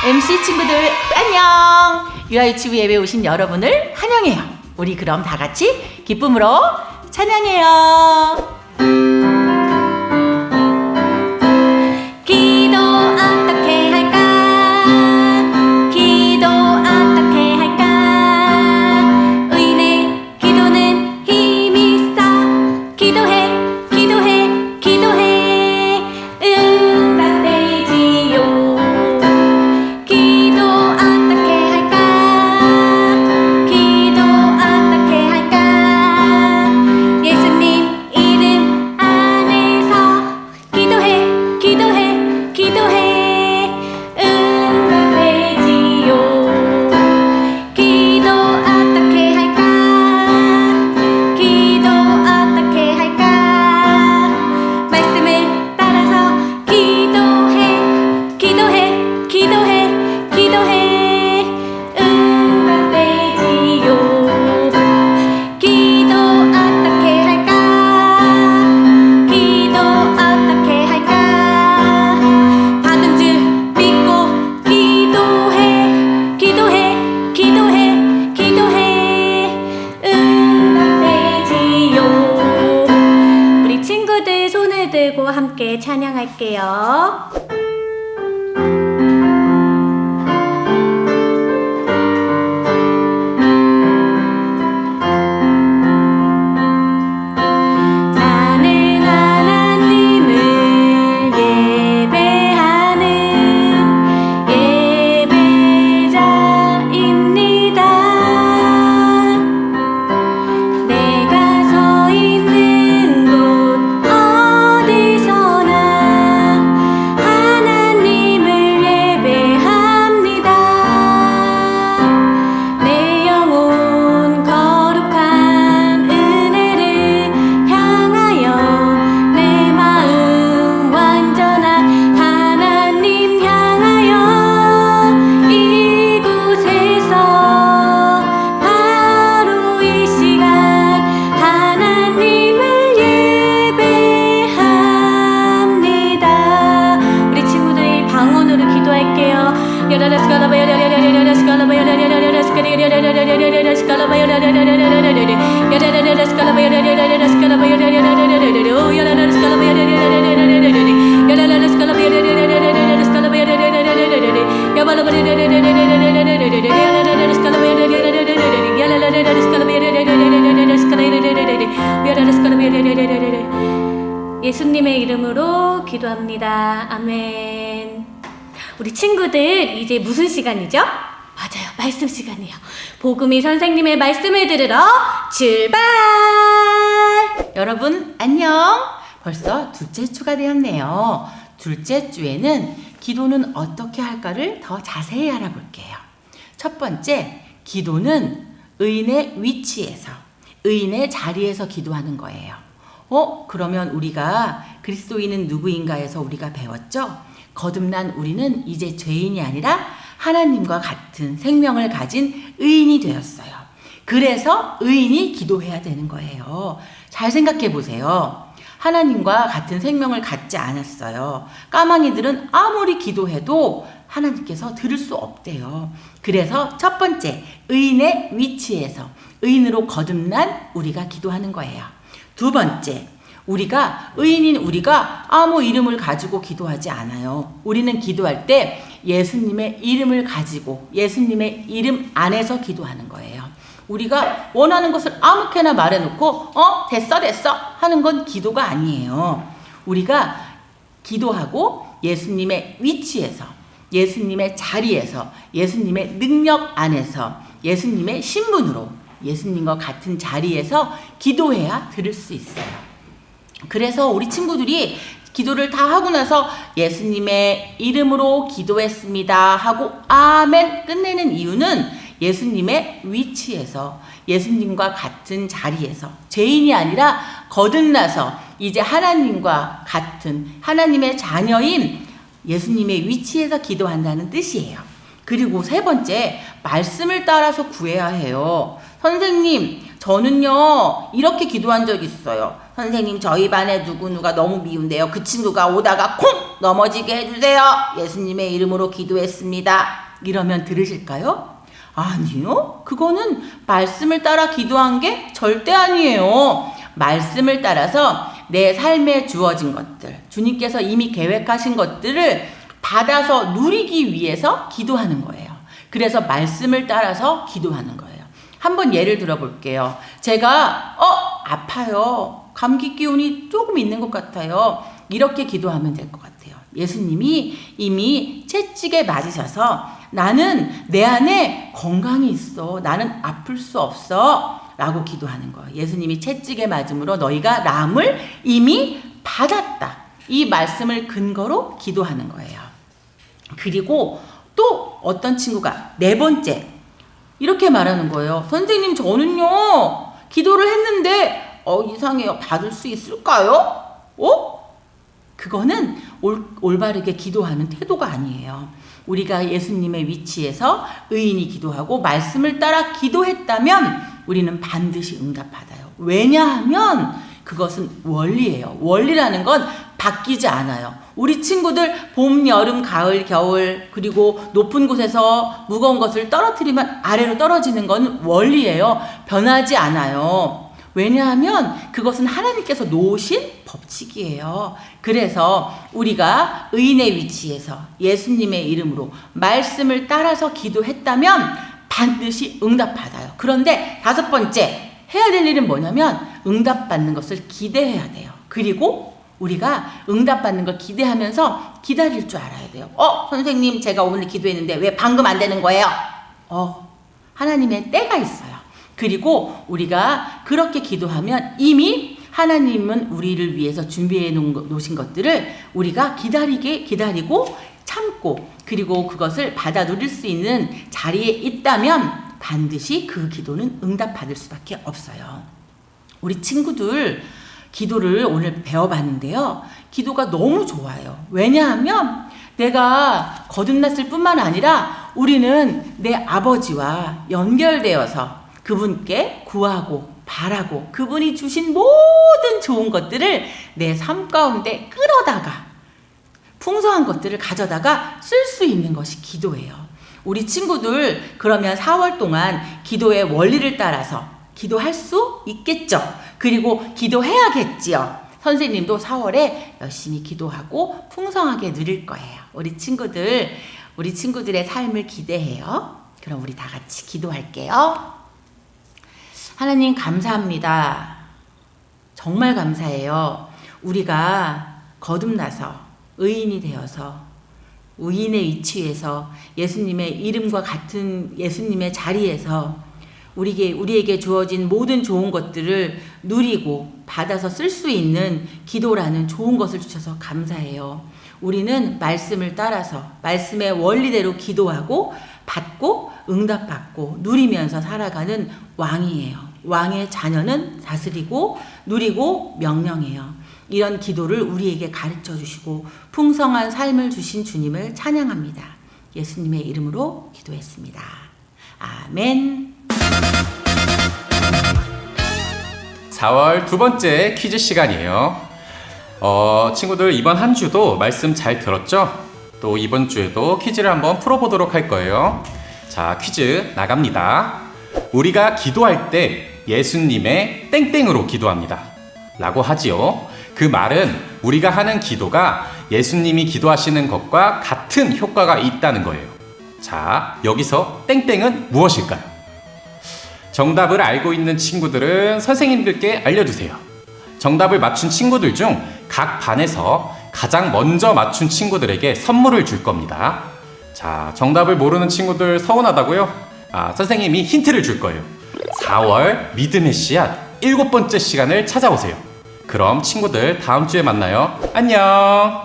MC 친구들 안녕! 유아유치부 예배 오신 여러분을 환영해요. 우리 그럼 다 같이 기쁨으로 찬양해요. 기도 어떻게 할까? 기도 어떻게 할까? 의인의 기도는 힘이 있어. 기도해 기도해 기도해 응답되지요. 기도 어떻게 할까? 기도 어떻게 할까? 예수님 이름 안에서 기도해 기도해 기도해 응답되지요. 기도 어떻게 할까? 기도 어떻게 할까? 말씀을 따라서 기도해 기도해 기도해 기도해 응답되지요. 기도 어떻게 할까? 기도 어떻게 할까? 받은 줄 믿고 기도해 기도해 기도해 기도해 응답되지요. 우리 친구들 손을 들고 함께 찬양할게요. 나는 하나님을 예배하는 예배자입니다. 내가 서 있는 곳 어디서나 하나님을 예배합니다. 내 영혼 거룩한 은혜를 향하여 내 마음 완전한 하나님 향하여 이곳에서 바로 이 시간 하나님을 예배합니다. 우리 친구들이 방언으로 기도할게요. 예수님의 이름으로 기도합니다. 아멘. 우리 친구들 이제 무슨 시간이죠? 맞아요. 말씀 시간이에요. 복음이 선생님의 말씀을 들으러 출발! 여러분 안녕! 벌써 둘째 주가 되었네요. 둘째 주에는 기도는 어떻게 할까를 더 자세히 알아볼게요. 첫 번째, 기도는 의인의 위치에서, 의인의 자리에서 기도하는 거예요. 그러면 우리가 그리스도인은 누구인가에서 우리가 배웠죠? 거듭난 우리는 이제 죄인이 아니라 하나님과 같은 생명을 가진 의인이 되었어요. 그래서 의인이 기도해야 되는 거예요. 잘 생각해 보세요. 하나님과 같은 생명을 갖지 않았어요. 까망이들은 아무리 기도해도 하나님께서 들을 수 없대요. 그래서 첫 번째, 의인의 위치에서 의인으로 거듭난 우리가 기도하는 거예요. 두 번째, 의인인 우리가 아무 이름을 가지고 기도하지 않아요. 우리는 기도할 때 예수님의 이름을 가지고 예수님의 이름 안에서 기도하는 거예요. 우리가 원하는 것을 아무렇게나 말해놓고 됐어 하는 건 기도가 아니에요. 우리가 기도하고 예수님의 위치에서, 예수님의 자리에서, 예수님의 능력 안에서, 예수님의 신분으로, 예수님과 같은 자리에서 기도해야 들을 수 있어요. 그래서 우리 친구들이 기도를 다 하고 나서 예수님의 이름으로 기도했습니다 하고 아멘 끝내는 이유는 예수님의 위치에서, 예수님과 같은 자리에서, 죄인이 아니라 거듭나서 이제 하나님과 같은 하나님의 자녀인 예수님의 위치에서 기도한다는 뜻이에요. 그리고 세 번째, 말씀을 따라서 구해야 해요. 선생님, 저는요 이렇게 기도한 적 있어요. 선생님, 저희 반에 누구누가 너무 미운데요. 그 친구가 오다가 콩 넘어지게 해주세요. 예수님의 이름으로 기도했습니다. 이러면 들으실까요? 아니요. 그거는 말씀을 따라 기도한 게 절대 아니에요. 말씀을 따라서 내 삶에 주어진 것들, 주님께서 이미 계획하신 것들을 받아서 누리기 위해서 기도하는 거예요. 그래서 말씀을 따라서 기도하는 거예요. 한번 예를 들어볼게요. 제가 아파요. 감기 기운이 조금 있는 것 같아요. 이렇게 기도하면 될 것 같아요. 예수님이 이미 채찍에 맞으셔서 나는 내 안에 건강이 있어. 나는 아플 수 없어. 라고 기도하는 거예요. 예수님이 채찍에 맞음으로 너희가 나음을 이미 받았다. 이 말씀을 근거로 기도하는 거예요. 그리고 또 어떤 친구가 네 번째 이렇게 말하는 거예요. 선생님, 저는요 기도를 했는데 이상해요. 받을 수 있을까요? 그거는 올바르게 기도하는 태도가 아니에요. 우리가 예수님의 위치에서 의인이 기도하고 말씀을 따라 기도했다면 우리는 반드시 응답받아요. 왜냐하면 그것은 원리예요. 원리라는 건 바뀌지 않아요. 우리 친구들 봄, 여름, 가을, 겨울 그리고 높은 곳에서 무거운 것을 떨어뜨리면 아래로 떨어지는 건 원리예요. 변하지 않아요. 왜냐하면 그것은 하나님께서 놓으신 법칙이에요. 그래서 우리가 의인의 위치에서 예수님의 이름으로 말씀을 따라서 기도했다면 반드시 응답받아요. 그런데 다섯 번째 해야 될 일은 뭐냐면 응답받는 것을 기대해야 돼요. 그리고 우리가 응답받는 걸 기대하면서 기다릴 줄 알아야 돼요. 선생님, 제가 오늘 기도했는데 왜 방금 안 되는 거예요? 하나님의 때가 있어요. 그리고 우리가 그렇게 기도하면 이미 하나님은 우리를 위해서 준비해 놓으신 것들을 우리가 기다리고 참고 그리고 그것을 받아 누릴 수 있는 자리에 있다면 반드시 그 기도는 응답받을 수밖에 없어요. 우리 친구들 기도를 오늘 배워봤는데요. 기도가 너무 좋아요. 왜냐하면 내가 거듭났을 뿐만 아니라 우리는 내 아버지와 연결되어서 그분께 구하고 바라고 그분이 주신 모든 좋은 것들을 내 삶 가운데 끌어다가 풍성한 것들을 가져다가 쓸 수 있는 것이 기도예요. 우리 친구들 그러면 4월 동안 기도의 원리를 따라서 기도할 수 있겠죠. 그리고 기도해야겠지요. 선생님도 4월에 열심히 기도하고 풍성하게 누릴 거예요. 우리 친구들의 삶을 기대해요. 그럼 우리 다 같이 기도할게요. 하나님, 감사합니다. 정말 감사해요. 우리가 거듭나서 의인이 되어서 의인의 위치에서 예수님의 이름과 같은 예수님의 자리에서 우리에게 주어진 모든 좋은 것들을 누리고 받아서 쓸 수 있는 기도라는 좋은 것을 주셔서 감사해요. 우리는 말씀을 따라서 말씀의 원리대로 기도하고 받고 응답받고 누리면서 살아가는 왕이에요. 왕의 자녀는 다스리고 누리고 명령해요. 이런 기도를 우리에게 가르쳐 주시고 풍성한 삶을 주신 주님을 찬양합니다. 예수님의 이름으로 기도했습니다. 아멘. 4월 두 번째 퀴즈 시간이에요. 친구들 이번 한 주도 말씀 잘 들었죠? 또 이번 주에도 퀴즈를 한번 풀어보도록 할 거예요. 자, 퀴즈 나갑니다. 우리가 기도할 때 예수님의 땡땡으로 기도합니다 라고 하지요. 그 말은 우리가 하는 기도가 예수님이 기도하시는 것과 같은 효과가 있다는 거예요. 자, 여기서 땡땡은 무엇일까요? 정답을 알고 있는 친구들은 선생님들께 알려주세요. 정답을 맞춘 친구들 중 각 반에서 가장 먼저 맞춘 친구들에게 선물을 줄 겁니다. 자, 정답을 모르는 친구들 서운하다고요? 선생님이 힌트를 줄 거예요. 4월 믿음의 씨앗 7번째 시간을 찾아오세요. 그럼 친구들 다음 주에 만나요. 안녕.